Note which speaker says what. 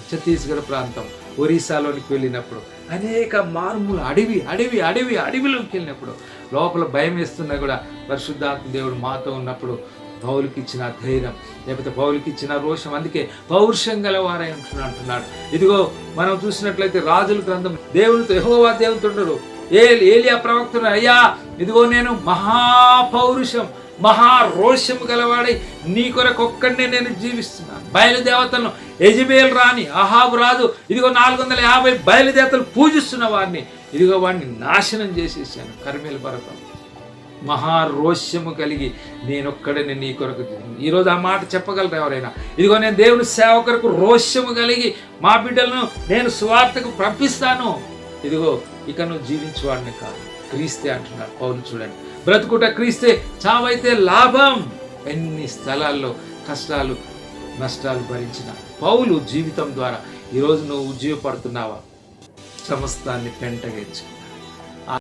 Speaker 1: ఛత్తీస్గఢ్ ప్రాంతం, ఒరిస్సాలోనికి వెళ్ళినప్పుడు అనేక మారుమూల అడవిలోకి వెళ్ళినప్పుడు లోపల భయం వేస్తున్నా కూడా పరిశుద్ధాత్మ దేవుడు మాతో ఉన్నప్పుడు పౌలుకి ఇచ్చిన ధైర్యం, లేకపోతే పౌలుకి ఇచ్చిన రోషం, అందుకే పౌరుషం గలవారై అంటున్నాడు. ఇదిగో మనం చూసినట్లయితే రాజుల గ్రంథం, దేవునితో యెహోవా దేవునితో ఏలియా ప్రవక్తను, అయ్యా ఇదిగో నేను మహాపౌరుషం మహారోషము గలవాడై నీ కొరకు ఒక్కడినే నేను జీవిస్తున్నాను. బయలుదేవతలను యెజబెల్ రాణి అహాబు రాజు ఇదిగో 450 బయలుదేవతలు పూజిస్తున్న వారిని ఇదిగో వాడిని నాశనం చేసేసాను. కర్మేలు పర్వతం మహారోష్యము కలిగి నేనొక్కడిని నీ కొరకు. ఈరోజు ఆ మాట చెప్పగలరు ఎవరైనా? ఇదిగో నేను దేవుని సేవ కొరకు రోష్యము కలిగి మా బిడ్డలను నేను సువార్తకు పంపిస్తాను. ఇదిగో ఇక నువ్వు జీవించేవాడిని కాదు, క్రీస్తే అంటున్నాడు పౌలు. చూడండి, బ్రతుకుట క్రీస్తే, చావైతే లాభం. ఎన్ని స్థలాల్లో కష్టాలు నష్టాలు భరించిన పౌలు జీవితం ద్వారా ఈరోజు నువ్వు ఉజ్జీవపడుతున్నావా? సమస్తాన్ని పెంటగెచ్చు.